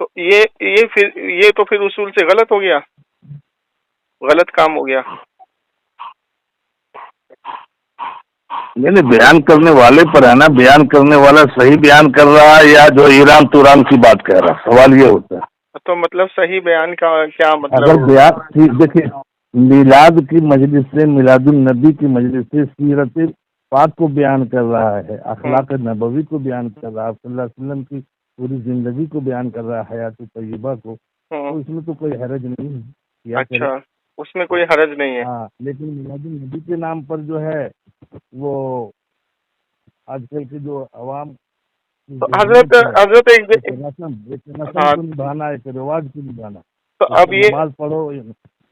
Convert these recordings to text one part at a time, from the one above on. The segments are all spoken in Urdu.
تو یہ تو پھر اصول سے غلط ہو گیا، غلط کام ہو گیا. یعنی بیان کرنے والے پر ہے نا، بیان کرنے والا صحیح بیان کر رہا ہے یا جو ایران توران کی بات کہہ رہا ہے، سوال یہ ہوتا ہے. تو مطلب صحیح بیان کا کیا مطلب؟ اگر بیان دیکھیں، میلاد کی مجلس سے، میلاد النبی کی مجلس سے سیرت پاک کو بیان کر رہا ہے، اخلاق نبوی کو بیان کر رہا ہے، صلی اللہ علیہ وسلم کی پوری زندگی کو بیان کر رہا ہے، حیات طیبہ کو، تو اس میں تو کوئی حرج نہیں ہے. اچھا، اس میں کوئی حرج نہیں ہے. ہاں، لیکن میلاد النبی کے نام پر جو ہے وہ آج کل کے جو عوام حضرت ایک رسم کو نبھانا ہے، ایک رواج کو نبھانا. تو اب یہ نماز پڑھو،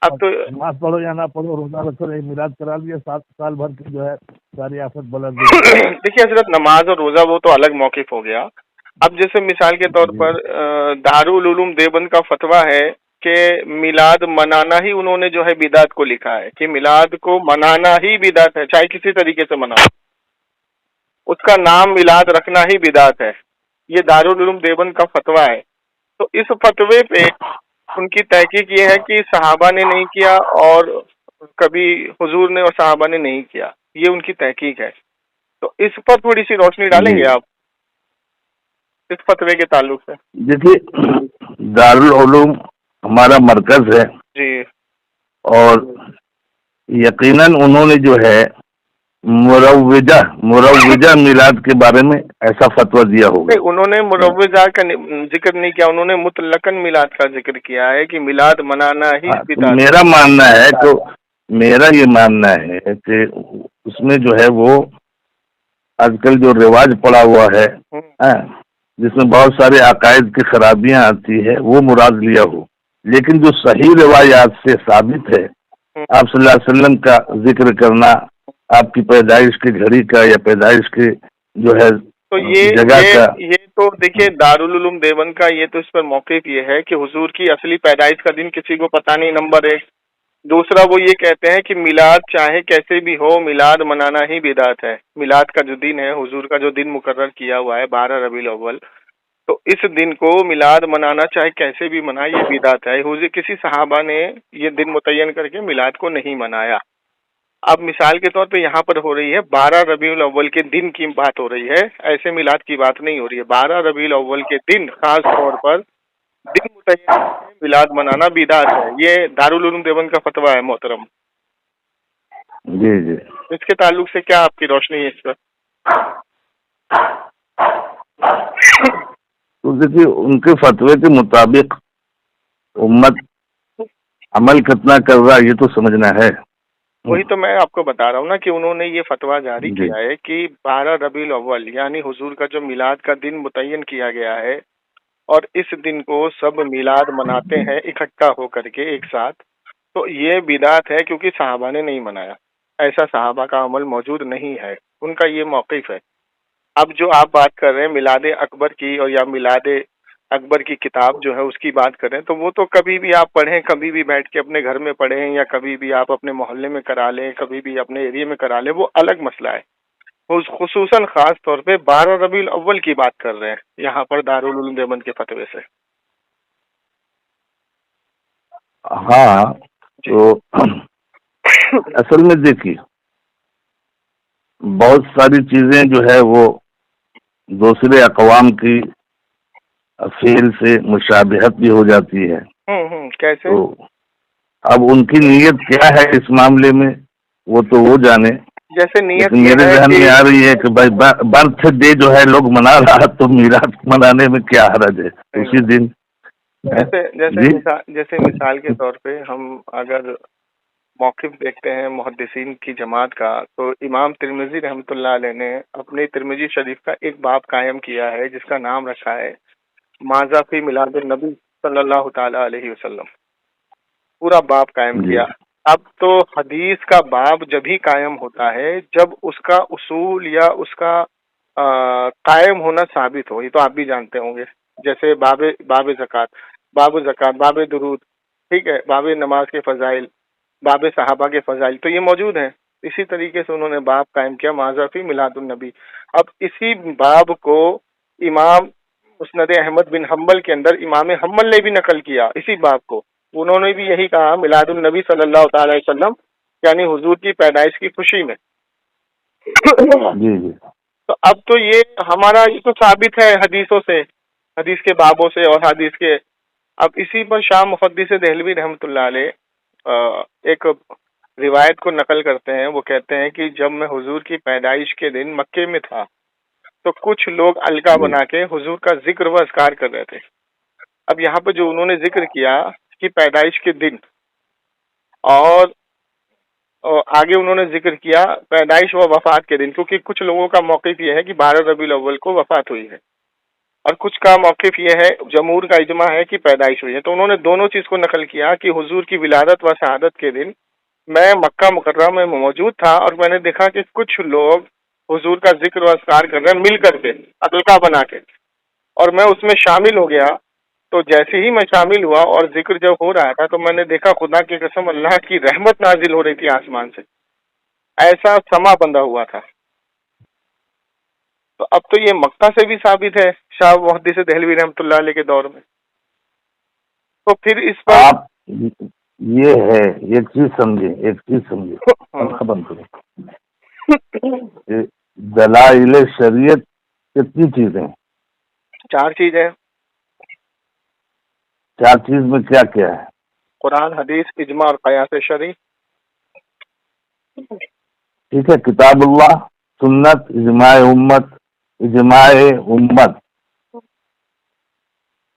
اب تو نماز پڑھو یا نہ پڑھو، روزہ رکھو، میلاد کرا لیا، 7 سال بھر کی جو ہے ساری آفت بلند. دیکھیے حضرت، نماز اور روزہ وہ تو الگ موقف ہو گیا. اب جیسے مثال کے طور پر دارالعلوم دیوبند کا فتویٰ ہے کہ میلاد منانا ہی انہوں نے جو ہے بدعت کو لکھا ہے، کہ میلاد کو منانا ہی بدعت ہے، چاہے کسی طریقے سے مناؤ، اس کا نام میلاد رکھنا ہی بدعت ہے. یہ دارالعلوم دیوبند کا فتویٰ ہے. تو اس فتوے پہ ان کی تحقیق یہ ہے کہ صحابہ نے نہیں کیا اور کبھی حضور نے اور صحابہ نے نہیں کیا، یہ ان کی تحقیق ہے. تو اس پر تھوڑی سی روشنی ڈالیں گے آپ اس فتوے کے تعلق سے؟ دیکھیے، دارالعلوم ہمارا مرکز ہے جی. اور یقیناً انہوں نے جو ہے مروجہ میلاد کے بارے میں ایسا فتویٰ دیا ہوگا. انہوں نے مروجہ کا ذکر نہیں کیا، انہوں نے مطلقاً میلاد کا ذکر کیا ہے کہ میلاد منانا ہی بدعت. میرا ماننا ہے تو میرا یہ ماننا ہے کہ اس میں جو ہے وہ آج کل جو رواج پڑا ہوا ہے جس میں بہت سارے عقائد کی خرابیاں آتی ہے وہ مراد لیا ہو، لیکن جو صحیح روایات سے ثابت ہے، آپ صلی اللہ علیہ وسلم کا ذکر کرنا، آپ کی پیدائش کی گھڑی کا یا پیدائش کے جو ہے تو جگہ کا، یہ تو دیکھیے دارالعلوم دیوبند کا یہ تو اس پر موقف یہ ہے کہ حضور کی اصلی پیدائش کا دن کسی کو پتہ نہیں، نمبر 1. دوسرا، وہ یہ کہتے ہیں کہ میلاد چاہے کیسے بھی ہو، میلاد منانا ہی بدعت ہے. میلاد کا جو دن ہے، حضور کا جو دن مقرر کیا ہوا ہے 12 ربیع الاول، تو اس دن کو میلاد منانا چاہے کیسے بھی منائے یہ بدعت ہے. حضور کسی صحابہ نے یہ دن متعین کر کے میلاد کو نہیں منایا. اب مثال کے طور پہ یہاں پر ہو رہی ہے 12 ربیع الاول کے دن کی بات ہو رہی ہے، ایسے میلاد کی بات نہیں ہو رہی ہے. 12 ربیع الاول کے دن خاص طور پر دن متعین کر کے میلاد منانا بدعت ہے. یہ دارالعلوم دیوبند کا فتویٰ ہے محترم. جی جی، اس کے تعلق سے کیا آپ کی روشنی ہے اس پر؟ تو دیکھیے ان کے فتوے کے مطابق امت عمل کتنا کر رہا ہے یہ تو سمجھنا ہے. وہی تو میں آپ کو بتا رہا ہوں نا کہ انہوں نے یہ فتویٰ جاری کیا ہے کہ 12 ربیع الاول یعنی حضور کا جو میلاد کا دن متعین کیا گیا ہے اور اس دن کو سب میلاد مناتے ہیں اکٹھا ہو کر کے ایک ساتھ، تو یہ بدعت ہے کیونکہ صحابہ نے نہیں منایا، ایسا صحابہ کا عمل موجود نہیں ہے. ان کا یہ موقف ہے. اب جو آپ بات کر رہے ہیں میلاد اکبر کی اور یا میلاد اکبر کی کتاب جو ہے اس کی بات کریں، تو وہ تو کبھی بھی آپ پڑھیں، کبھی بھی بیٹھ کے اپنے گھر میں پڑھیں یا کبھی بھی آپ اپنے محلے میں کرا لیں، کبھی بھی اپنے ایریے میں کرا لیں، وہ الگ مسئلہ ہے. خصوصاً خاص طور پہ 12 ربیع الاول کی بات کر رہے ہیں یہاں پر دارالعلوم دیوبند کے فتوے سے. ہاں، تو اصل میں دیکھیے بہت ساری چیزیں جو ہے وہ دوسرے اقوام کی فعل سے مشابہت بھی ہو جاتی ہے. کیسے؟ تو اب ان کی نیت کیا ہے اس معاملے میں وہ تو وہ جانے. جیسے نیت میرے ذہن میں آ رہی ہے کہ بھائی برتھ ڈے جو ہے لوگ منا رہا تو میلاد منانے میں کیا حرج ہے اسی دن. جیسے مثال کے طور پہ ہم اگر موقف دیکھتے ہیں محدثین کی جماعت کا، تو امام ترمذی رحمۃ اللہ علیہ نے اپنے ترمذی شریف کا ایک باب قائم کیا ہے جس کا نام رکھا ہے ماذا فی میلاد النبی صلی اللہ تعالی علیہ وسلم. پورا باب قائم کیا. اب تو حدیث کا باب جب ہی قائم ہوتا ہے جب اس کا اصول یا اس کا قائم ہونا ثابت ہو. یہ تو آپ بھی جانتے ہوں گے، جیسے باب زکوٰۃ، باب درود، ٹھیک ہے، باب نماز کے فضائل، باب صحابہ کے فضائل، تو یہ موجود ہیں. اسی طریقے سے انہوں نے باب قائم کیا ماذا فی میلاد النبی. اب اسی باب کو امام مسند احمد بن حنبل کے اندر امام حنبل نے بھی نقل کیا اسی باب کو. انہوں نے بھی یہی کہا میلاد النبی صلی اللہ تعالی علیہ وسلم یعنی حضور کی پیدائش کی خوشی میں. جی جی. تو اب تو یہ ہمارا یہ تو ثابت ہے حدیثوں سے، حدیث کے بابوں سے اور حدیث کے. اب اسی پر شاہ محدث دہلوی رحمۃ اللہ علیہ ایک روایت کو نقل کرتے ہیں. وہ کہتے ہیں کہ جب میں حضور کی پیدائش کے دن مکے میں تھا تو کچھ لوگ الکا بنا کے حضور کا ذکر و اذکار کر رہے تھے. اب یہاں پہ جو انہوں نے ذکر کیا کہ پیدائش کے دن، اور آگے انہوں نے ذکر کیا پیدائش و وفات کے دن، کیونکہ کچھ لوگوں کا موقف یہ ہے کہ 12 ربیع الاول کو وفات ہوئی ہے اور کچھ کا موقف یہ ہے، جمہور کا اجماع ہے کہ پیدائش ہوئی ہے. تو انہوں نے دونوں چیز کو نقل کیا کہ حضور کی ولادت و شہادت کے دن میں مکہ مکرمہ میں موجود تھا اور میں نے دیکھا کہ کچھ لوگ حضور کا ذکر و اذکار کر رہے ہیں مل کر کے عدلکا بنا کے، اور میں اس میں شامل ہو گیا. تو جیسے ہی میں شامل ہوا اور ذکر جب ہو رہا تھا تو میں نے دیکھا خدا کی قسم اللہ کی رحمت نازل ہو رہی تھی آسمان سے، ایسا سما بندھا ہوا تھا. تو اب تو یہ مکہ سے بھی ثابت ہے شاہ محدث دہلوی رحمۃ اللہ علیہ کے دور میں. تو پھر اس پر آپ یہ ہے ایک چیز سمجھے دلائل شریعت کتنی چیزیں ہیں؟ 4 چیزیں. 4 چیز میں کیا کیا ہے؟ قرآن، حدیث، اجماع اور قیاس شرعی. ٹھیک ہے، کتاب اللہ، سنت، اجماع امت.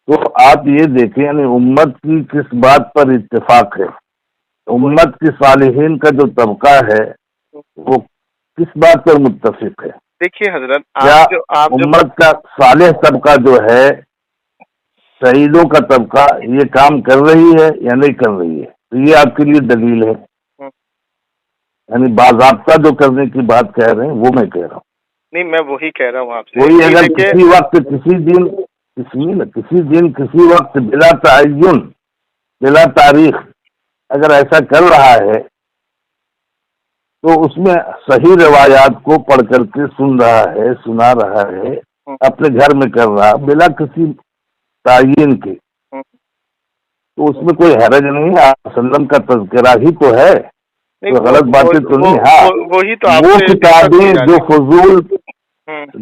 تو آپ یہ دیکھیں یعنی امت کی کس بات پر اتفاق ہے، امت کی صالحین کا جو طبقہ ہے وہ کس بات پر متفق ہے؟ دیکھیے حضرت، کیا امت کا صالح طبقہ جو ہے، شہیدوں کا طبقہ، یہ کام کر رہی ہے یا نہیں کر رہی ہے؟ تو یہ آپ کے لیے دلیل ہے. یعنی باضابطہ جو کرنے کی بات کہہ رہے ہیں وہ میں کہہ رہا ہوں. نہیں، میں وہی کہہ رہا ہوں آپ سے. وہی اگر کسی وقت کسی وقت بلا تعین بلا تاریخ اگر ایسا کر رہا ہے تو اس میں صحیح روایات کو پڑھ کر کے سنا رہا ہے، اپنے گھر میں کر رہا بلا کسی تعین کے، تو اس میں کوئی حرج نہیں ہے. وسلم کا تذکرہ ہی تو ہے، تو غلط باتیں تو نہیں. ہاں، وہ کتابیں جو فضول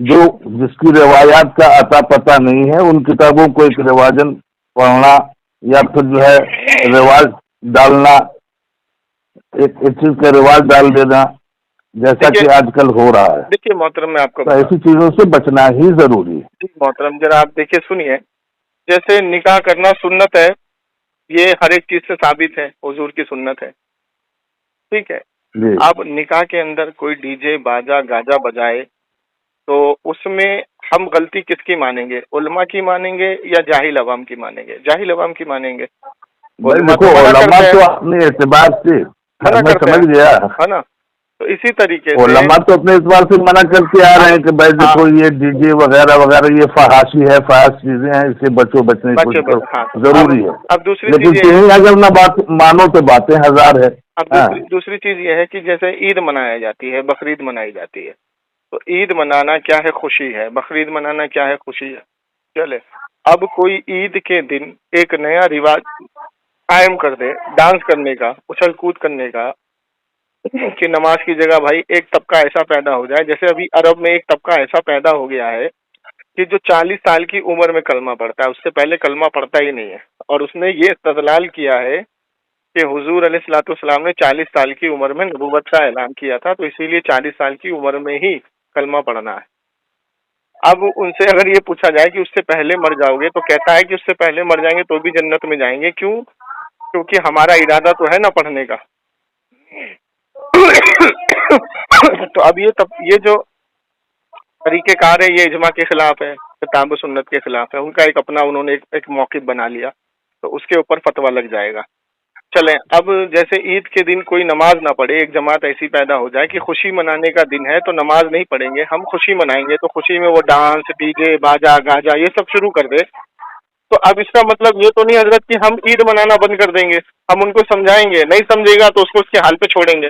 جس کی روایات کا عطا پتہ نہیں ہے، ان کتابوں کو ایک رواجن پڑھنا یا پھر جو ہے رواج ڈالنا، ایک چیز کا رواج ڈال دینا جیسا کہ آج کل ہو رہا ہے. دیکھیے محترم، میں آپ کو ایسی چیزوں سے بچنا ہی ضروری ہے. محترم ذرا آپ دیکھیے، سنیے. جیسے نکاح کرنا سنت ہے، یہ ہر ایک چیز سے ثابت ہے، حضور کی سنت ہے. ٹھیک ہے. اب نکاح کے اندر کوئی ڈی جے باجا گاجا بجائے تو اس میں ہم غلطی کس کی مانیں گے؟ علماء کی مانیں گے یا جاہل عوام کی مانیں گے؟ جاہل عوام کی مانیں گے. علماء تو اپنے اعتبار سے سمجھ گیا ہے نا. تو اسی طریقے سے علماء تو اپنے اعتبار سے منع کرتے آ رہے ہیں کہ بھائی دیکھو یہ ڈی جے وغیرہ وغیرہ یہ فحاشی ہے، فحاش چیزیں ہیں، اس سے بچنے کی کوشش کرو، ضروری ہے. اب دوسری لیکن چیز اگر نہ بات مانو تو باتیں ہزار ہے. اب دوسری چیز یہ ہے کہ جیسے عید منائی جاتی ہے، بقرعید منائی جاتی ہے، تو عید منانا کیا ہے؟ خوشی ہے. بقرعید منانا کیا ہے؟ خوشی ہے. چلے اب کوئی عید کے دن ایک نیا رواج قائم کر دے ڈانس کرنے کا، اچھل کود کرنے کا، کہ نماز کی جگہ بھائی ایک طبقہ ایسا پیدا ہو جائے. جیسے ابھی عرب میں ایک طبقہ ایسا پیدا ہو گیا ہے کہ جو 40 سال کی عمر میں کلمہ پڑھتا ہے، اس سے پہلے کلمہ پڑھتا ہی نہیں ہے. اور اس نے یہ استدلال کیا ہے کہ حضور علیہ الصلوۃ والسلام نے 40 سال کی عمر میں نبوت کا اعلان کیا تھا، تو اسی لیے 40 سال کی عمر میں ہی کلمہ پڑھنا ہے. اب ان سے اگر یہ پوچھا جائے کہ اس سے پہلے مر جاؤ گے، تو کہتا ہے کہ اس سے پہلے مر جائیں گے تو بھی جنت میں جائیں گے. کیوں؟ کیونکہ ہمارا ارادہ تو ہے نا پڑھنے کا. تو اب یہ جو طریقہ کار ہے یہ اجماع کے خلاف ہے، کتاب و سنت کے خلاف ہے. ان کا ایک اپنا انہوں نے ایک موقف بنا لیا، تو اس کے اوپر فتویٰ لگ جائے گا. چلیں اب جیسے عید کے دن کوئی نماز نہ پڑھے، ایک جماعت ایسی پیدا ہو جائے کہ خوشی منانے کا دن ہے تو نماز نہیں پڑھیں گے، ہم خوشی منائیں گے، تو خوشی میں وہ ڈانس ڈی جے باجا گاجا یہ سب شروع کر دے. تو اب اس کا مطلب یہ تو نہیں حضرت کہ ہم عید منانا بند کر دیں گے. ہم ان کو سمجھائیں گے، نہیں سمجھے گا تو اس کو اس کے حال پہ چھوڑیں گے.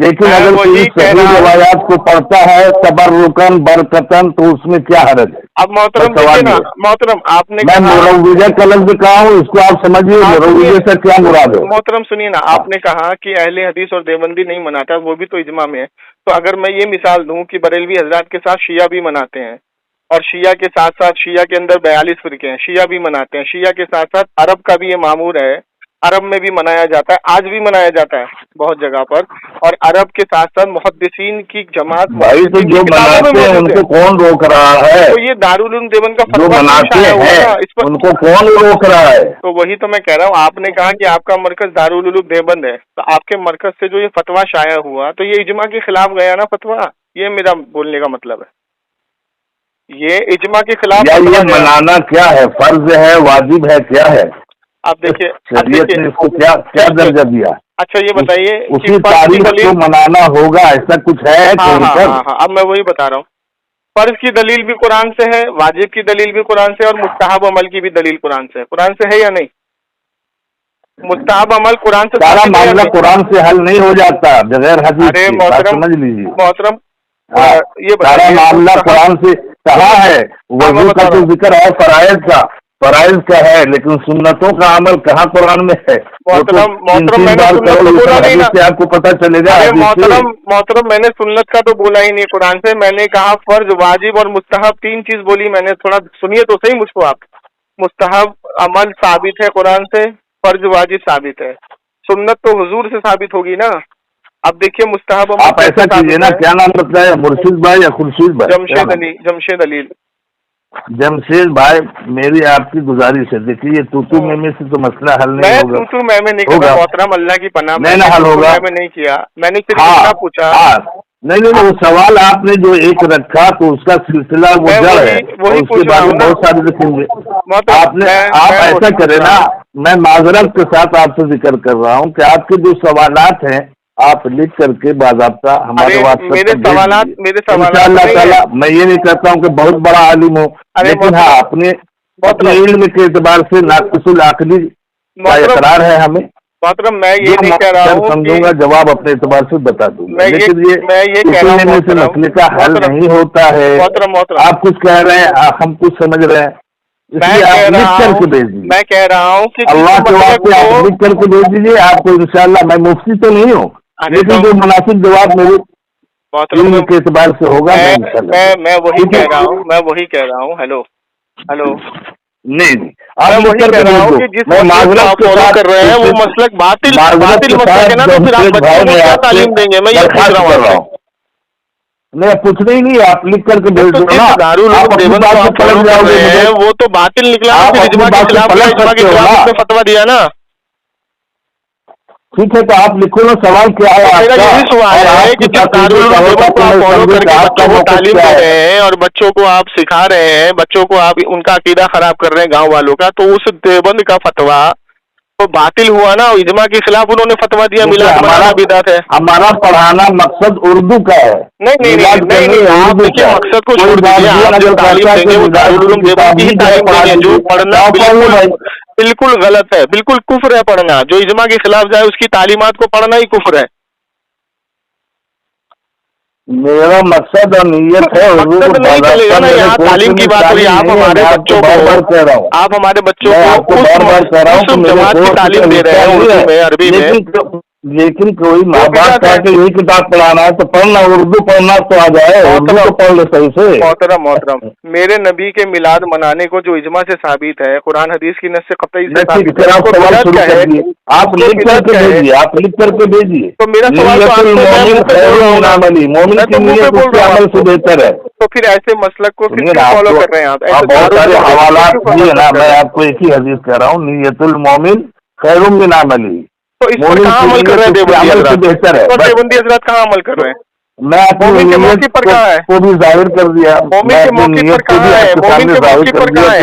لیکن اگر کوئی صحیح روایات کو پڑھتا ہے تبرکن برکتن تو اس میں کیا حرج ہے؟ اب محترم دیکھیے نا محترم آپ نے میں مرویہ کا لفظ کہا ہوں، اس کو آپ سمجھیے مرویہ سے کیا مراد ہے۔ محترم سنیے نا، آپ نے کہا کہ اہل حدیث اور دیوبندی نہیں مناتا، وہ بھی تو اجماع میں ہے۔ تو اگر میں یہ مثال دوں کہ بریلوی حضرات کے ساتھ شیعہ بھی مناتے ہیں، اور شیعہ کے ساتھ ساتھ شیعہ کے اندر 42 فرقے ہیں، شیعہ بھی مناتے ہیں، شیعہ کے ساتھ ساتھ عرب کا بھی یہ معمور ہے، عرب میں بھی منایا جاتا ہے، آج بھی منایا جاتا ہے بہت جگہ پر، اور عرب کے ساتھ ساتھ محدثین کی جماعت بھائی تو جو مناتے ہیں ان کو کون روک رہا ہے؟ تو یہ دارالعلوم دیوبند کا جو مناتے ہیں ان کو کون روک رہا ہے؟ تو وہی تو میں کہہ رہا ہوں، آپ نے کہا کہ آپ کا مرکز دارالعلوم دیوبند ہے، تو آپ کے مرکز سے جو یہ فتویٰ شائع ہوا تو یہ اجماع کے خلاف گیا نا فتویٰ، یہ میرا بولنے کا مطلب ہے، یہ اجماع کے خلاف یہ منانا کیا ہے؟ فرض ہے، واجب ہے، کیا ہے؟ آپ دیکھیے شریعت نے اس کو کیا درجہ دیا؟ اچھا یہ بتائیے، اسی تاریخ کو منانا ہوگا ایسا کچھ ہے؟ ہاں اب میں وہی بتا رہا ہوں، فرض کی دلیل بھی قرآن سے ہے، واجب کی دلیل بھی قرآن سے، اور مستحب عمل کی بھی دلیل قرآن سے ہے۔ قرآن سے ہے یا نہیں؟ مستحب عمل قرآن سے، سارا معاملہ قرآن سے حل نہیں ہو جاتا بغیر حدیث کے، سمجھ لیجیے محترم یہ سارا معاملہ قرآن سے کہاں ہے؟ وضو کا تو ذکر ہے، فرائض کا ہے، لیکن سنتوں کا عمل کہاں قرآن میں ہے؟ محترم میں نے سنت تو بولا نہیں نا، آپ کو پتہ چلے گا۔ محترم میں نے سنت کا تو بولا ہی نہیں قرآن سے، میں نے کہا فرض، واجب اور مستحب، 3 چیز بولی میں نے، تھوڑا سنیے تو صحیح مجھ کو آپ۔ مستحب عمل ثابت ہے قرآن سے، فرض واجب ثابت ہے، سنت تو حضور سے ثابت ہوگی نا۔ اب دیکھیے مستحب عمل، آپ ایسا کیجیے نا، کیا نام بتایا ہے؟ مرشد بھائی یا خورشید بھائی؟ جمشید بھائی، میری آپ کی گزارش ہے، دیکھیے یہ تو میں سے تو مسئلہ حل نہیں ہوگا۔ تو میں نہیں کرتا محترم، اللہ کی پناہ میں حل ہوگا، میں نہیں کیا، میں نے صرف اتنا پوچھا۔ نہیں وہ سوال آپ نے جو ایک رکھا تو اس کا سلسلہ وہ جڑ ہے، اس کے بعد بہت سارے رکھیں گے۔ آپ ایسا کریں نا، میں معذرت کے ساتھ آپ سے ذکر کر رہا ہوں کہ آپ کے جو سوالات ہیں آپ لکھ کر کے باضابطہ ہمارے واسطے انشاءاللہ تعالیٰ، میں یہ نہیں کہتا ہوں کہ بہت بڑا عالم ہو، لیکن ہاں اپنے علم کے اعتبار سے ناقص العقلی کا اقرار ہے ہمیں۔ محترم میں یہ نہیں کہہ رہا ہوں، سمجھوں گا جواب اپنے اعتبار سے بتا دوں گا، لیکن یہ مسئلے کا حل نہیں ہوتا ہے۔ آپ کچھ کہہ رہے ہیں، ہم کچھ سمجھ رہے ہیں، میں کہہ رہا ہوں کہ اللہ کے واسطے آپ لکھ کر کے بھیج دیجیے، آپ کو انشاءاللہ، میں مفتی تو نہیں ہوں لیکن جو مناسب جواب میرے علم کے اعتبار سے ہوگا میں وہی کہہ رہا ہوں۔ ہیلو نہیں آپ وہی کہہ رہا ہوں کہ جس مسلک فالو کر رہے ہیں وہ مسلک باطل مسلک ہے نا، تو پھر آپ بچوں کو کیا تعلیم دیں گے؟ میں یہ پوچھ رہا ہوں۔ میں پوچھ نہیں، آپ لکھ کر کے بھیج دو نا، وہ تو باطل نکلا، اجماع کے خلاف فتویٰ دیا نا۔ ٹھیک ہے تو آپ لکھو نا، سوال کیا ہے؟ میرا یہی سوال ہے کہ جس دارالعلوم دیوبند کو آپ فالو کر کے بچوں کو تعلیم دے رہے ہیں اور بچوں کو آپ سکھا رہے ہیں، بچوں کو آپ ان کا عقیدہ خراب کر رہے ہیں گاؤں والوں کا، تو اس دیوبند کا فتویٰ تو باطل ہوا نا، اجماع کے خلاف انہوں نے فتویٰ دیا میلاد منانا بدعت ہے۔ ہمارا پڑھانا مقصد اردو کا ہے۔ نہیں آپ دیکھیے مقصد کو چھوڑ دیجیے، آپ جو تعلیم دیں گے وہ دارالعلوم دیوبند کی ہی تعلیم دیں گے، جو پڑھنا بالکل غلط ہے، بالکل کفر ہے پڑھنا، جو اجماع کے خلاف جائے اس کی تعلیمات کو پڑھنا ہی کفر ہے۔ میرا مقصد اور نیت ہے، مقصد نہیں چلے گا نا، یہاں تعلیم کی بات ہو رہی ہے، آپ ہمارے بچوں کو اس جماعت کی تعلیم دے رہے ہیں اردو میں، عربی میں، لیکن کوئی ماں باپ کہا کہ یہی کتاب پڑھانا ہے تو پڑھنا، اردو پڑھنا تو آ جائے، اردو تو پڑھ لے صحیح سے۔ محترم میرے نبی کے میلاد منانے کو جو اجماع سے ثابت ہے، قرآن حدیث کی نص سے قطعی سے ثابت ہے، آپ لکھ کر کے بھیجیے، آپ لکھ کر کے بھیجیے۔ تو میرا سوال مومن کی نیت اس کے عمل سے بہتر ہے، تو پھر ایسے مسلک کو فالو کر رہے ہیں آپ؟ بہت سارے حوالات دیے نا، میں آپ کو ایک ہی حدیث کہہ رہا ہوں، نیت المومن خیر من عملہ۔ تو اس پر کہاں عمل کر رہے ہیں دیوبندی حضرات کہاں عمل کر رہے ہیں؟ میں اپنی نیت کو بھی ظاہر کر دیا، مومن کے موقع پر کہاں ہے؟ مومن کے موقع پر کہاں ہے؟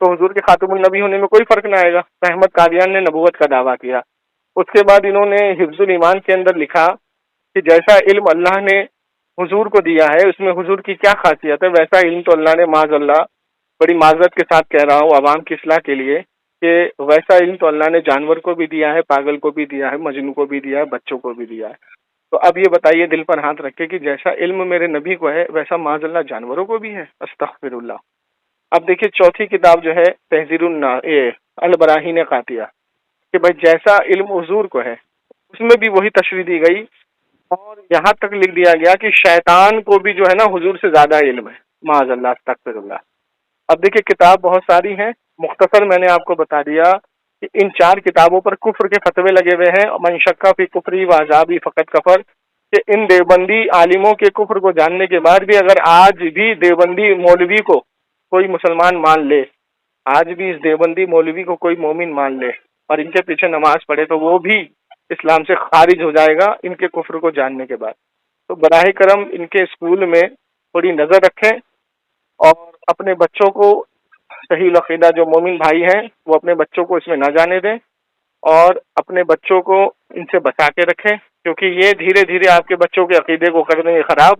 تو حضور کے خاتم النبی ہونے میں کوئی فرق نہ آئے گا. تو احمد قادیان نے نبوت کا دعویٰ کیا. اس کے بعد انہوں نے حفظ الایمان کے اندر لکھا کہ جیسا علم اللہ نے حضور کو دیا ہے اس میں حضور کی کیا خاصیت ہے، ویسا علم تو اللہ نے معاذ اللہ، بڑی معذرت کے ساتھ کہہ رہا ہوں عوام کی اصلاح کے لیے، کہ ویسا علم تو اللہ نے جانور کو بھی دیا ہے، پاگل کو بھی دیا ہے، مجنون کو بھی دیا ہے، بچوں کو بھی دیا ہے. تو اب یہ بتائیے دل پر ہاتھ رکھے کہ جیسا علم میرے نبی کو ہے ویسا معاذ اللہ جانوروں کو بھی ہے. استغفر اللہ. اب دیکھیے چوتھی کتاب جو ہے تحذیر البراہین قاطعہ، کہ بھائی جیسا علم حضور کو ہے اس میں بھی وہی تشریح دی گئی، اور یہاں تک لکھ دیا گیا کہ شیطان کو بھی جو ہے نا حضور سے زیادہ علم ہے. معاذ اللہ، استغفر اللہ. اب دیکھیے کتاب بہت ساری ہیں، مختصر میں نے آپ کو بتا دیا کہ ان 4 کتابوں پر کفر کے فتوے لگے ہوئے ہیں. من شک فی کفری و عذابی فقط کفر، کہ ان دیوبندی عالموں کے کفر کو جاننے کے بعد بھی اگر آج بھی دیوبندی مولوی کو کوئی مسلمان مان لے، آج بھی اس دیوبندی مولوی کو کوئی مومن مان لے اور ان کے پیچھے نماز پڑھے تو وہ بھی اسلام سے خارج ہو جائے گا ان کے کفر کو جاننے کے بعد. تو براہ کرم ان کے اسکول میں تھوڑی نظر رکھیں اور اپنے بچوں کو صحیح العقیدہ جو مومن بھائی ہیں وہ اپنے بچوں کو اس میں نہ جانے دیں، اور اپنے بچوں کو ان سے بچا کے رکھیں، کیونکہ یہ دھیرے دھیرے آپ کے بچوں کے عقیدے کو کر دیں گے خراب،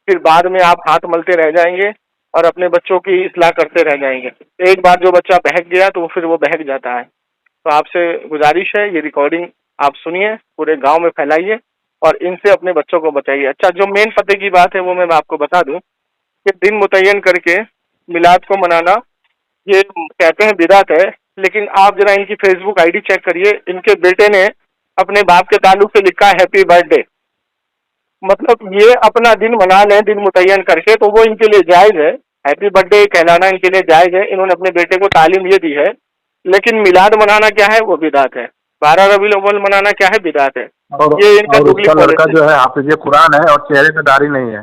پھر بعد میں آپ ہاتھ ملتے رہ جائیں گے اور اپنے بچوں کی اصلاح کرتے رہ جائیں گے. ایک بار جو بچہ بہک گیا تو پھر وہ بہک جاتا ہے. تو آپ سے گزارش ہے یہ ریکارڈنگ آپ سنیے، پورے گاؤں میں پھیلائیے اور ان سے اپنے بچوں کو بچائیے. اچھا، جو مین فتح کی بات ہے وہ میں آپ کو بتا دوں کہ دن متعین کر کے میلاد کو منانا یہ کہتے ہیں بدعت ہے، لیکن آپ ذرا ان کی Facebook I D check کریے. ان کے بیٹے نے اپنے باپ کے تعلق سے لکھا ہے ہیپی برتھ ڈے. مطلب یہ اپنا دن منا لیں دن متعین کر کے تو وہ ان کے لیے جائز ہے، ہیپی برتھ ڈے کہلانا ان کے لیے جائز ہے. انہوں نے اپنے بیٹے کو تعلیم یہ دی ہے، لیکن میلاد منانا کیا ہے وہ بدعت ہے. 12 ربیع الاول منانا کیا ہے بدعت ہے. یہ ان کا اس کا لڑکا جو ہے حافظ قرآن ہے اور چہرے پہ داڑھی نہیں ہے.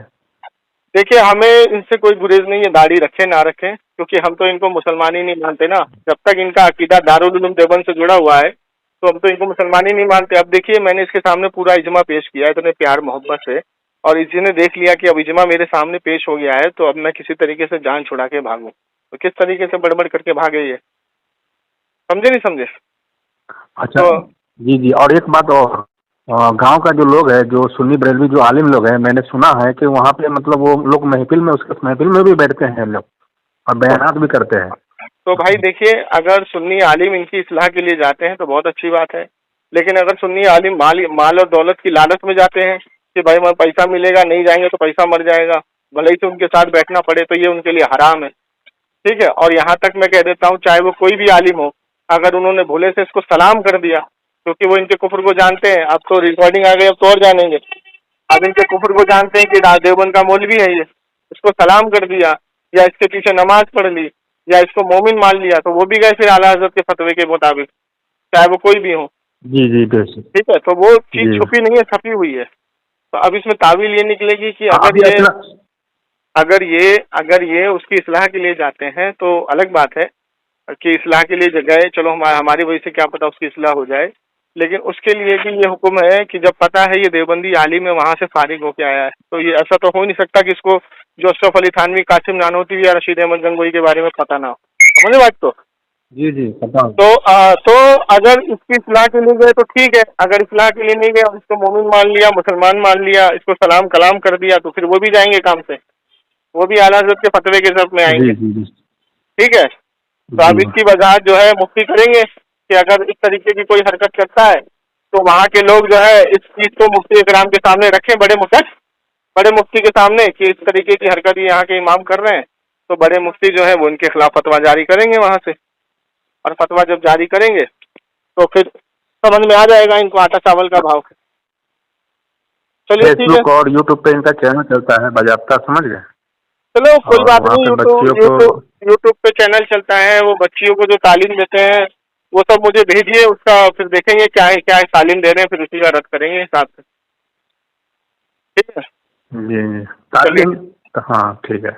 دیکھیے ہمیں ان سے کوئی گریز نہیں ہے، داڑھی رکھیں نہ رکھیں، کیونکہ ہم تو ان کو مسلمان ہی نہیں مانتے نا. جب تک ان کا عقیدہ دارالعلوم دیوبند سے جڑا ہوا ہے تو ہم تو ان کو مسلمان ہی نہیں مانتے. اب دیکھیے میں نے اس کے سامنے پورا اجماع پیش کیا ہے اتنے پیار محبت سے، اور اسی نے دیکھ لیا کہ اب اجماع میرے سامنے پیش ہو گیا ہے تو اب میں کسی طریقے سے جان چھڑا کے بھاگوں. تو کس طریقے سے بڑبڑ کر کے بھاگے یہ سمجھے نہیں سمجھے. اچھا جی جی. اور ایک بات اور، گاؤں کا جو لوگ ہے جو سنی بریلوی جو عالم لوگ ہیں، میں نے سنا ہے کہ وہاں پہ مطلب وہ لوگ محفل میں محفل میں بھی بیٹھتے ہیں لوگ اور بیانات بھی کرتے ہیں. تو بھائی دیکھیے اگر سنی عالم ان کی اصلاح کے لیے جاتے ہیں تو بہت اچھی بات ہے، لیکن اگر سنی عالم مال اور دولت کی لالچ میں جاتے ہیں کہ بھائی وہاں پیسہ ملے گا، نہیں جائیں گے تو پیسہ مر جائے گا، بھلے ہی سے ان کے ساتھ بیٹھنا پڑے، تو یہ ان کے لیے حرام ہے. ٹھیک ہے. اور یہاں تک میں کہہ دیتا ہوں چاہے وہ کوئی بھی عالم ہو، اگر انہوں نے بھولے سے اس کو سلام کر دیا، کیونکہ وہ ان کے کفر کو جانتے ہیں. اب تو ریکارڈنگ آ گئی، اب تو اور جانیں گے. اب ان کے کفر کو جانتے ہیں کہ دیوبند کا مولوی ہے یہ، اس کو سلام کر دیا یا اس کے پیچھے نماز پڑھ لی یا اس کو مومن مان لیا تو وہ بھی گئے پھر اعلیٰ حضرت کے فتوے کے مطابق، چاہے وہ کوئی بھی ہو. جی جی بالکل ٹھیک ہے. تو وہ چیز چھپی نہیں ہے، چھپی ہوئی ہے. تو اب اس میں تعویل یہ نکلے گی کہ اگر یہ اس کی اصلاح کے لیے جاتے ہیں تو الگ بات ہے کہ اصلاح کے لیے گئے، چلو ہماری وجہ سے کیا پتہ اس کی اصلاح ہو جائے، لیکن اس کے لیے بھی یہ حکم ہے کہ جب پتہ ہے یہ دیوبندی عالم ہے وہاں سے فارغ ہو کے آیا ہے تو یہ ایسا تو ہو نہیں سکتا کہ اس کو جو اشرف علی تھانوی، قاسم نانوتوی یا رشید احمد گنگوئی کے بارے میں پتہ نہ ہو. سمجھے بات تو؟ جی جی پتہ. تو اگر اس کی اصلاح کے لیے گئے تو ٹھیک ہے، اگر اصلاح کے لیے نہیں گئے اور اس کو مومن مان لیا، مسلمان مان لیا، اس کو سلام کلام کر دیا تو پھر وہ بھی جائیں گے کام سے، وہ بھی اعلیٰ حضرت کے فتوے کے ضرب میں آئیں گے. ٹھیک ہے. تو اب اس کی وضاحت جو ہے مفتی کریں گے کہ اگر اس طریقے کی کوئی حرکت کرتا ہے تو وہاں کے لوگ جو ہے اس چیز کو مفتی اکرام کے سامنے رکھیں، بڑے مفتی کے سامنے کہ اس طریقے کی حرکت یہاں کے امام کر رہے ہیں، تو بڑے مفتی جو ہے وہ ان کے خلاف فتویٰ جاری کریں گے وہاں سے. اور فتویٰ جب جاری کریں گے تو پھر سمجھ میں آ جائے گا ان کو آٹا چاول کا بھاؤ. چلیے فیس بک اور یوٹیوب پہ ان کا چینل چلتا ہے باضابطہ، سمجھ گئے. چلو کوئی بات نہیں، یوٹیوب پہ چینل چلتا ہے، وہ بچیوں کو جو تعلیم دیتے ہیں وہ سب مجھے بھیجیے، اس کا پھر دیکھیں گے کیا تعلیم دے رہے ہیں، پھر اسی کا رد کریں گے حساب سے. ٹھیک ہے. جی تعلیم، ہاں ٹھیک ہے.